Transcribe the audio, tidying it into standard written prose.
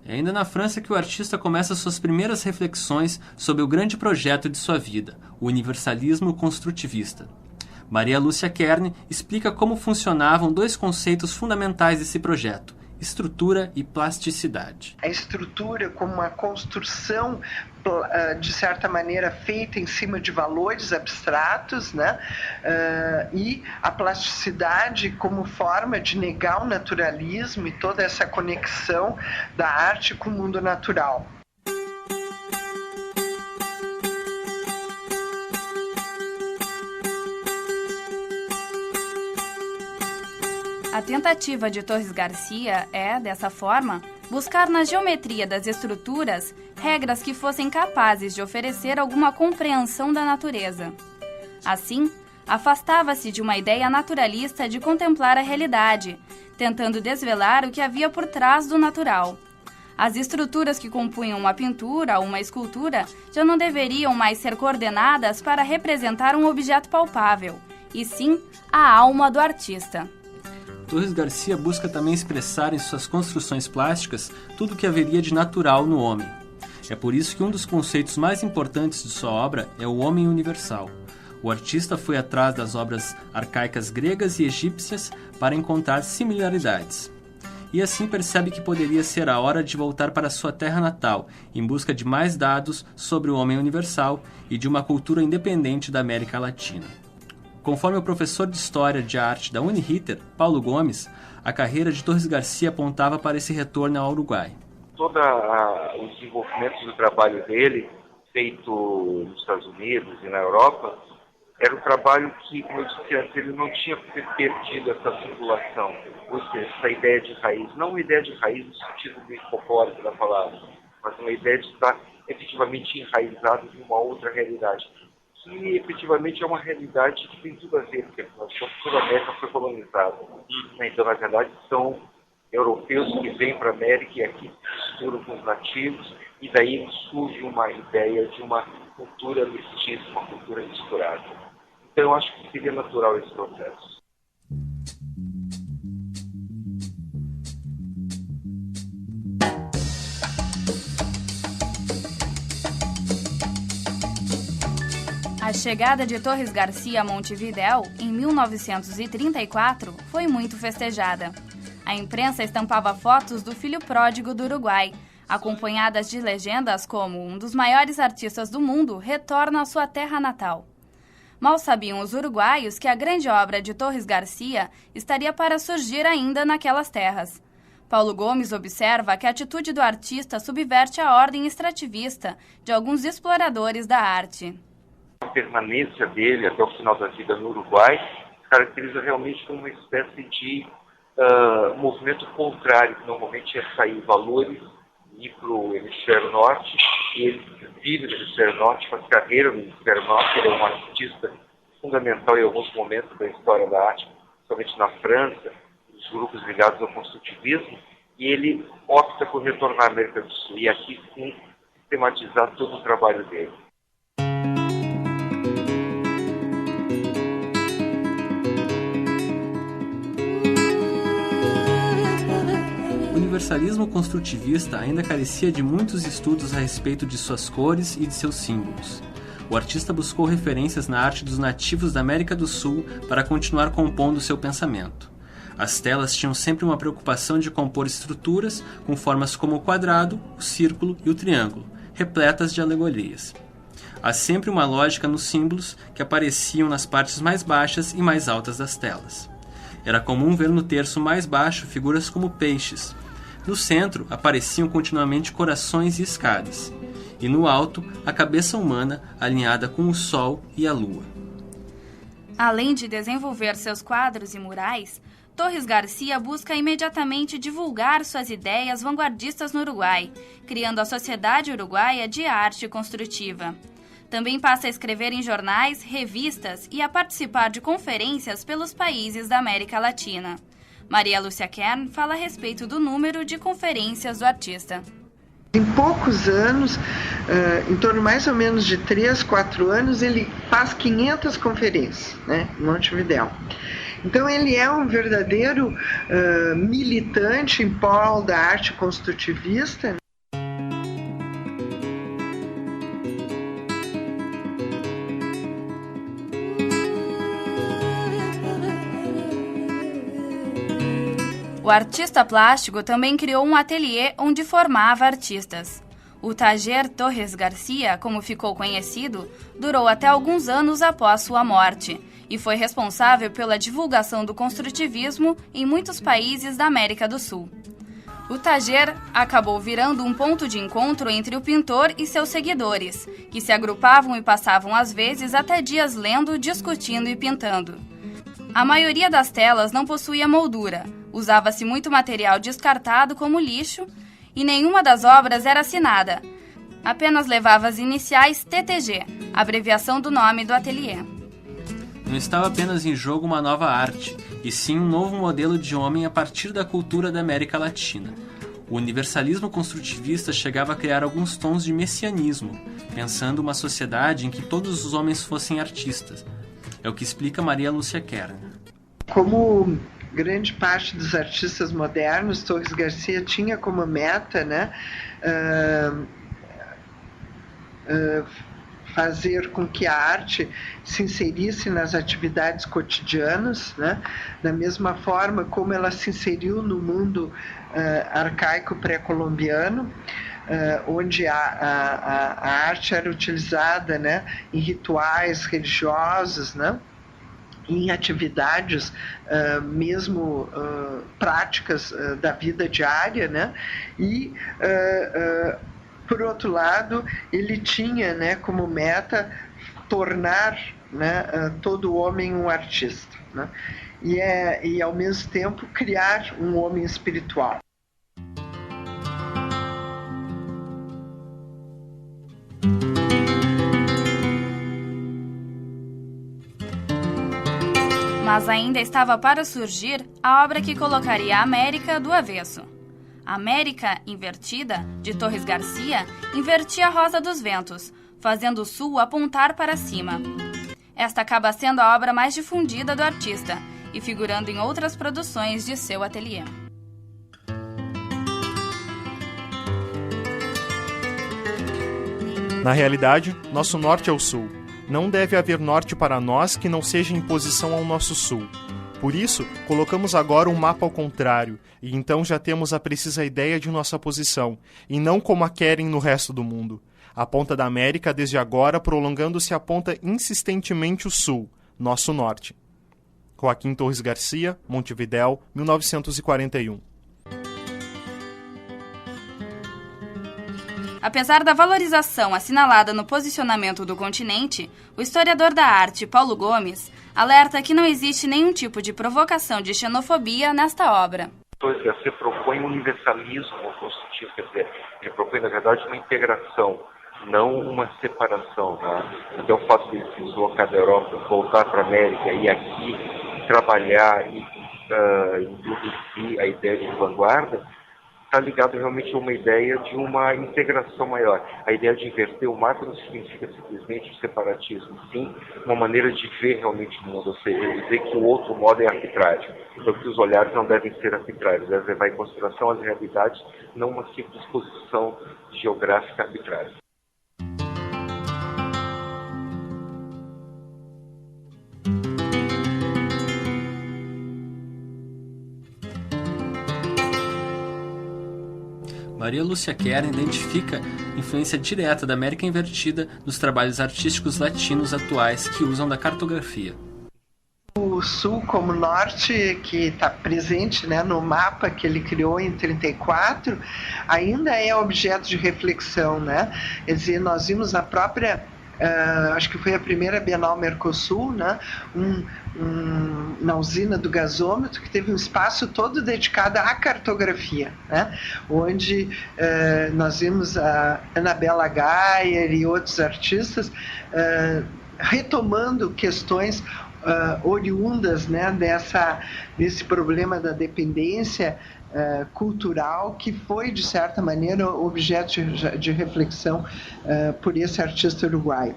É ainda na França que o artista começa suas primeiras reflexões sobre o grande projeto de sua vida, o universalismo construtivista. Maria Lúcia Kern explica como funcionavam dois conceitos fundamentais desse projeto: estrutura e plasticidade. A estrutura como uma construção, de certa maneira, feita em cima de valores abstratos, né? E a plasticidade como forma de negar o naturalismo e toda essa conexão da arte com o mundo natural. A tentativa de Torres Garcia é, dessa forma, buscar na geometria das estruturas regras que fossem capazes de oferecer alguma compreensão da natureza. Assim, afastava-se de uma ideia naturalista de contemplar a realidade, tentando desvelar o que havia por trás do natural. As estruturas que compunham uma pintura ou uma escultura já não deveriam mais ser coordenadas para representar um objeto palpável, e sim a alma do artista. Torres Garcia busca também expressar em suas construções plásticas tudo o que haveria de natural no homem. É por isso que um dos conceitos mais importantes de sua obra é o homem universal. O artista foi atrás das obras arcaicas gregas e egípcias para encontrar similaridades. E assim percebe que poderia ser a hora de voltar para sua terra natal, em busca de mais dados sobre o homem universal e de uma cultura independente da América Latina. Conforme o professor de História de Arte da Uniriter, Paulo Gomes, a carreira de Torres Garcia apontava para esse retorno ao Uruguai. Todo o desenvolvimento do trabalho dele, feito nos Estados Unidos e na Europa, era um trabalho que, como eu disse antes, ele não tinha perdido essa circulação, ou seja, essa ideia de raiz. Não uma ideia de raiz no sentido do hipocórdico da palavra, mas uma ideia de estar efetivamente enraizado em uma outra realidade. Que efetivamente é uma realidade que tem tudo a ver, porque toda a América foi colonizada. Então, na verdade, são europeus que vêm para a América e aqui se misturam com os nativos, e daí surge uma ideia de uma cultura mestiça, uma cultura misturada. Então, eu acho que seria natural esse processo. A chegada de Torres Garcia a Montevidéu, em 1934, foi muito festejada. A imprensa estampava fotos do filho pródigo do Uruguai, acompanhadas de legendas como um dos maiores artistas do mundo retorna à sua terra natal. Mal sabiam os uruguaios que a grande obra de Torres Garcia estaria para surgir ainda naquelas terras. Paulo Gomes observa que a atitude do artista subverte a ordem extrativista de alguns exploradores da arte. A permanência dele até o final da vida no Uruguai caracteriza realmente como uma espécie de movimento contrário, que normalmente é sair valores e ir para o hemisfério norte, e ele vive no hemisfério norte, faz carreira no hemisfério norte, ele é um artista fundamental em alguns momentos da história da arte, principalmente na França, os grupos ligados ao construtivismo, e ele opta por retornar à América do Sul, e aqui sim sistematizar todo o trabalho dele. O universalismo construtivista ainda carecia de muitos estudos a respeito de suas cores e de seus símbolos. O artista buscou referências na arte dos nativos da América do Sul para continuar compondo seu pensamento. As telas tinham sempre uma preocupação de compor estruturas com formas como o quadrado, o círculo e o triângulo, repletas de alegorias. Há sempre uma lógica nos símbolos que apareciam nas partes mais baixas e mais altas das telas. Era comum ver no terço mais baixo figuras como peixes. No centro apareciam continuamente corações e escadas. E no alto, a cabeça humana alinhada com o sol e a lua. Além de desenvolver seus quadros e murais, Torres Garcia busca imediatamente divulgar suas ideias vanguardistas no Uruguai, criando a Sociedade Uruguaia de Arte Construtiva. Também passa a escrever em jornais, revistas e a participar de conferências pelos países da América Latina. Maria Lúcia Kern fala a respeito do número de conferências do artista. Em poucos anos, em torno mais ou menos de 3, 4 anos, ele faz 500 conferências, né, em Montevidéu. Então ele é um verdadeiro militante em prol da arte construtivista. O artista plástico também criou um ateliê onde formava artistas. O Taller Torres Garcia, como ficou conhecido, durou até alguns anos após sua morte e foi responsável pela divulgação do construtivismo em muitos países da América do Sul. O taller acabou virando um ponto de encontro entre o pintor e seus seguidores, que se agrupavam e passavam às vezes até dias lendo, discutindo e pintando. A maioria das telas não possuía moldura, usava-se muito material descartado como lixo e nenhuma das obras era assinada. Apenas levava as iniciais TTG, abreviação do nome do ateliê. Não estava apenas em jogo uma nova arte, e sim um novo modelo de homem a partir da cultura da América Latina. O universalismo construtivista chegava a criar alguns tons de messianismo, pensando uma sociedade em que todos os homens fossem artistas. É o que explica Maria Lúcia Kern. Como grande parte dos artistas modernos, Torres Garcia tinha como meta, né, fazer com que a arte se inserisse nas atividades cotidianas, né, da mesma forma como ela se inseriu no mundo arcaico pré-colombiano, onde a arte era utilizada, né, em rituais religiosos, né, em atividades mesmo práticas da vida diária, né, e por outro lado ele tinha, né, como meta tornar, né, todo homem um artista, né, e ao mesmo tempo criar um homem espiritual. Mas ainda estava para surgir a obra que colocaria a América do avesso. A América Invertida, de Torres Garcia, invertia a rosa dos ventos, fazendo o sul apontar para cima. Esta acaba sendo a obra mais difundida do artista e figurando em outras produções de seu ateliê. Na realidade, nosso norte é o sul. Não deve haver norte para nós que não seja em posição ao nosso sul. Por isso, colocamos agora um mapa ao contrário, e então já temos a precisa ideia de nossa posição, e não como a querem no resto do mundo. A ponta da América, desde agora, prolongando-se aponta insistentemente o sul, nosso norte. Joaquim Torres Garcia, Montevidéu, 1941. Apesar da valorização assinalada no posicionamento do continente, o historiador da arte Paulo Gomes alerta que não existe nenhum tipo de provocação de xenofobia nesta obra. Torres Garcia propõe um universalismo construtivo, quer dizer, ele propõe, na verdade, uma integração, não uma separação. Né? Então, o fato de ele se deslocar da Europa, voltar para a América e aqui trabalhar e introduzir a ideia de vanguarda, está ligado realmente a uma ideia de uma integração maior. A ideia de inverter o mapa não significa simplesmente o separatismo, sim uma maneira de ver realmente o mundo, ou seja, dizer que o outro modo é arbitrário. Então que os olhares não devem ser arbitrários, devem levar em consideração as realidades, não uma simples posição geográfica arbitrária. Maria Lúcia Kern identifica influência direta da América Invertida nos trabalhos artísticos latinos atuais que usam da cartografia. O sul como norte, que está presente, né, no mapa que ele criou em 1934, ainda é objeto de reflexão, né? Quer dizer, nós vimos na própria acho que foi a primeira Bienal Mercosul, né? Na usina do gasômetro, que teve um espaço todo dedicado à cartografia, né? Onde nós vimos a Anabela Geyer e outros artistas retomando questões oriundas, né, desse problema da dependência cultural, que foi, de certa maneira, objeto de reflexão por esse artista uruguaio.